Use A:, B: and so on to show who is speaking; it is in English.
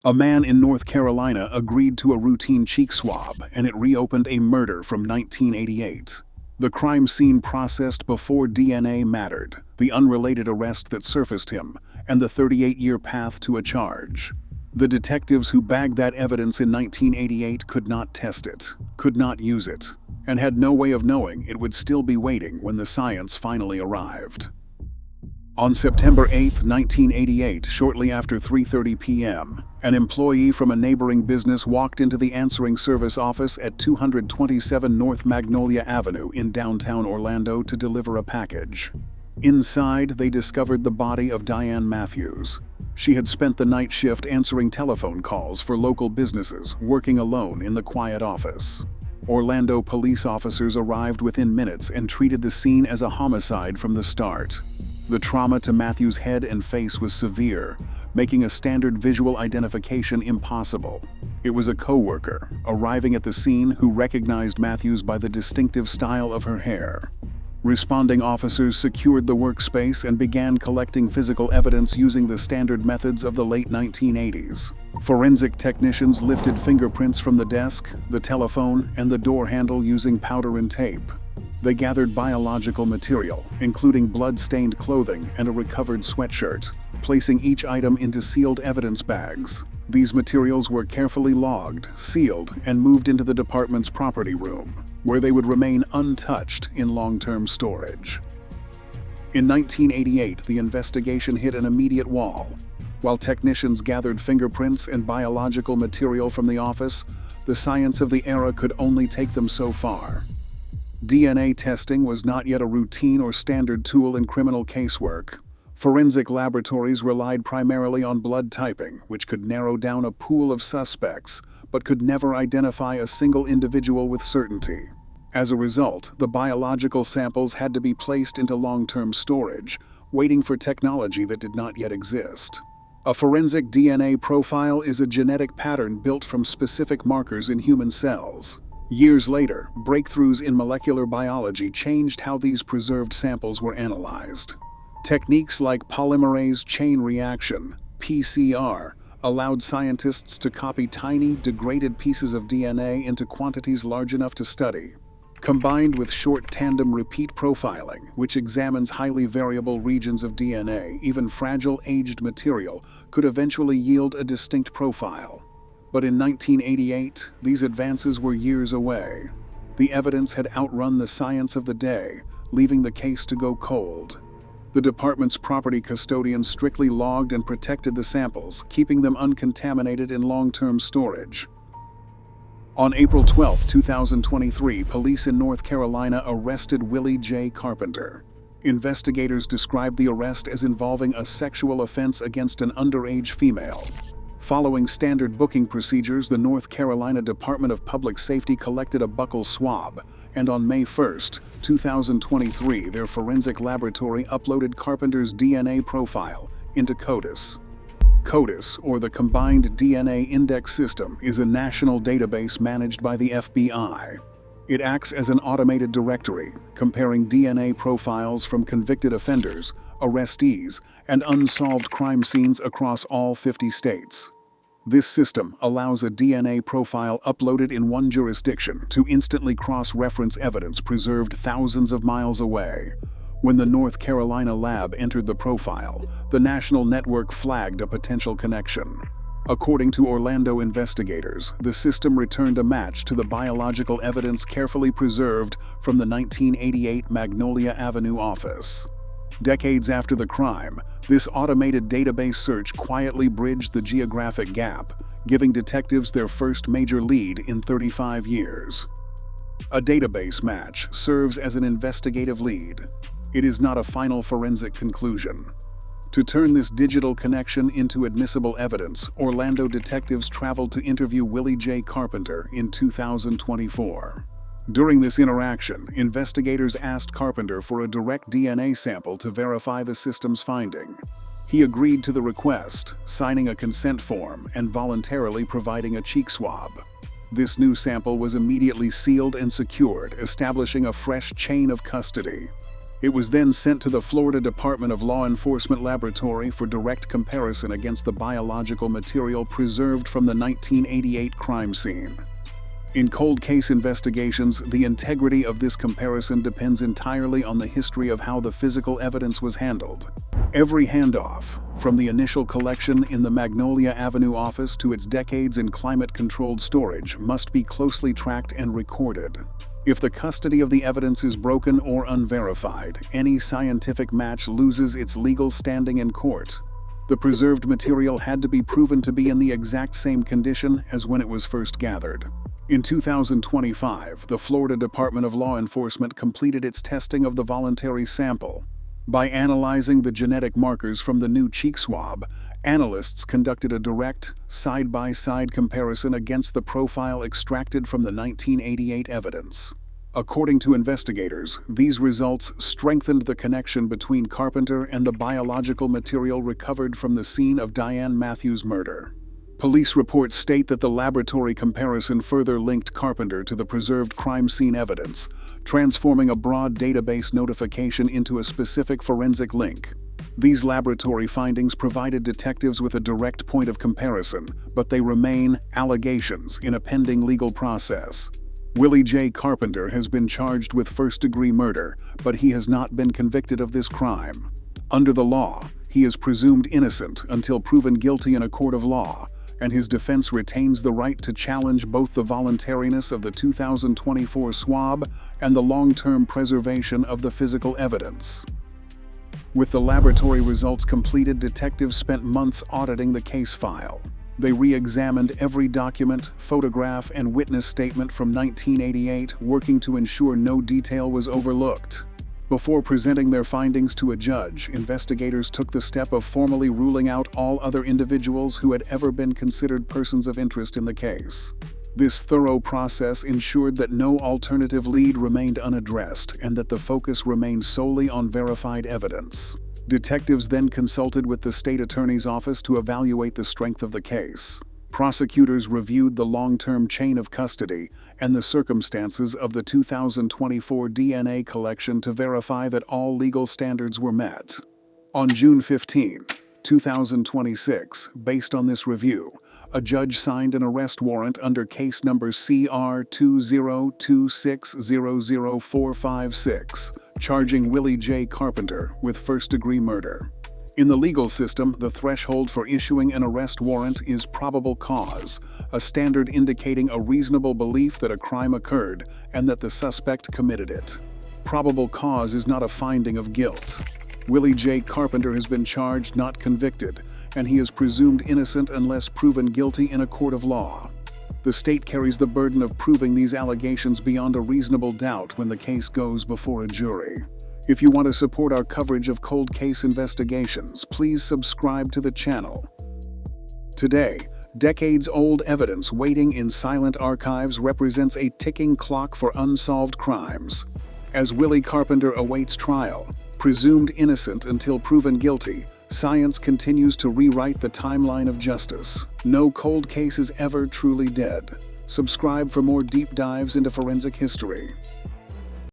A: A man in North Carolina agreed to a routine cheek swab, and it reopened a murder from 1988. The crime scene processed before DNA mattered, the unrelated arrest that surfaced him, and the 38-year path to a charge. The detectives who bagged that evidence in 1988 could not test it, could not use it, and had no way of knowing it would still be waiting when the science finally arrived. On September 8, 1988, shortly after 3:30 p.m., an employee from a neighboring business walked into the answering service office at 227 North Magnolia Avenue in downtown Orlando to deliver a package. Inside, they discovered the body of Diane Matthews. She had spent the night shift answering telephone calls for local businesses, working alone in the quiet office. Orlando police officers arrived within minutes and treated the scene as a homicide from the start. The trauma to Matthews' head and face was severe, making a standard visual identification impossible. It was a co-worker, arriving at the scene, who recognized Matthews by the distinctive style of her hair. Responding officers secured the workspace and began collecting physical evidence using the standard methods of the late 1980s. Forensic technicians lifted fingerprints from the desk, the telephone, and the door handle using powder and tape. They gathered biological material, including blood-stained clothing and a recovered sweatshirt, placing each item into sealed evidence bags. These materials were carefully logged, sealed, and moved into the department's property room, where they would remain untouched in long-term storage. In 1988, the investigation hit an immediate wall. While technicians gathered fingerprints and biological material from the office, the science of the era could only take them so far. DNA testing was not yet a routine or standard tool in criminal casework. Forensic laboratories relied primarily on blood typing, which could narrow down a pool of suspects, but could never identify a single individual with certainty. As a result, the biological samples had to be placed into long-term storage, waiting for technology that did not yet exist. A forensic DNA profile is a genetic pattern built from specific markers in human cells. Years later, breakthroughs in molecular biology changed how these preserved samples were analyzed. Techniques like polymerase chain reaction, PCR, allowed scientists to copy tiny, degraded pieces of DNA into quantities large enough to study. Combined with short tandem repeat profiling, which examines highly variable regions of DNA, even fragile aged material could eventually yield a distinct profile. But in 1988, these advances were years away. The evidence had outrun the science of the day, leaving the case to go cold. The department's property custodians strictly logged and protected the samples, keeping them uncontaminated in long-term storage. On April 12, 2023, police in North Carolina arrested Willie J. Carpenter. Investigators described the arrest as involving a sexual offense against an underage female. Following standard booking procedures, the North Carolina Department of Public Safety collected a buccal swab, and on May 1, 2023, their forensic laboratory uploaded Carpenter's DNA profile into CODIS. CODIS, or the Combined DNA Index System, is a national database managed by the FBI. It acts as an automated directory, comparing DNA profiles from convicted offenders, arrestees, and unsolved crime scenes across all 50 states. This system allows a DNA profile uploaded in one jurisdiction to instantly cross-reference evidence preserved thousands of miles away. When the North Carolina lab entered the profile, the national network flagged a potential connection. According to Orlando investigators, the system returned a match to the biological evidence carefully preserved from the 1988 Magnolia Avenue office. Decades after the crime, this automated database search quietly bridged the geographic gap, giving detectives their first major lead in 35 years. A database match serves as an investigative lead. It is not a final forensic conclusion. To turn this digital connection into admissible evidence, Orlando detectives traveled to interview Willie J. Carpenter in 2024. During this interaction, investigators asked Carpenter for a direct DNA sample to verify the system's finding. He agreed to the request, signing a consent form and voluntarily providing a cheek swab. This new sample was immediately sealed and secured, establishing a fresh chain of custody. It was then sent to the Florida Department of Law Enforcement Laboratory for direct comparison against the biological material preserved from the 1988 crime scene. In cold case investigations, the integrity of this comparison depends entirely on the history of how the physical evidence was handled. Every handoff, from the initial collection in the Magnolia Avenue office to its decades in climate-controlled storage, must be closely tracked and recorded. If the custody of the evidence is broken or unverified, any scientific match loses its legal standing in court. The preserved material had to be proven to be in the exact same condition as when it was first gathered. In 2025, the Florida Department of Law Enforcement completed its testing of the voluntary sample. By analyzing the genetic markers from the new cheek swab, analysts conducted a direct, side-by-side comparison against the profile extracted from the 1988 evidence. According to investigators, these results strengthened the connection between Carpenter and the biological material recovered from the scene of Diane Matthews' murder. Police reports state that the laboratory comparison further linked Carpenter to the preserved crime scene evidence, transforming a broad database notification into a specific forensic link. These laboratory findings provided detectives with a direct point of comparison, but they remain allegations in a pending legal process. Willie J. Carpenter has been charged with first-degree murder, but he has not been convicted of this crime. Under the law, he is presumed innocent until proven guilty in a court of law, and his defense retains the right to challenge both the voluntariness of the 2024 swab and the long-term preservation of the physical evidence. With the laboratory results completed, detectives spent months auditing the case file. They re-examined every document, photograph, and witness statement from 1988, working to ensure no detail was overlooked. Before presenting their findings to a judge, investigators took the step of formally ruling out all other individuals who had ever been considered persons of interest in the case. This thorough process ensured that no alternative lead remained unaddressed and that the focus remained solely on verified evidence. Detectives then consulted with the state attorney's office to evaluate the strength of the case. Prosecutors reviewed the long-term chain of custody and the circumstances of the 2024 DNA collection to verify that all legal standards were met. On June 15, 2026, based on this review, a judge signed an arrest warrant under case number CR 202600456, charging Willie J. Carpenter with first-degree murder. In the legal system, the threshold for issuing an arrest warrant is probable cause, a standard indicating a reasonable belief that a crime occurred and that the suspect committed it. Probable cause is not a finding of guilt. Willie J. Carpenter has been charged, not convicted, and he is presumed innocent unless proven guilty in a court of law. The state carries the burden of proving these allegations beyond a reasonable doubt when the case goes before a jury. If you want to support our coverage of cold case investigations, please subscribe to the channel. Today, decades-old evidence waiting in silent archives represents a ticking clock for unsolved crimes. As Willie Carpenter awaits trial, presumed innocent until proven guilty, science continues to rewrite the timeline of justice. No cold case is ever truly dead. Subscribe for more deep dives into forensic history.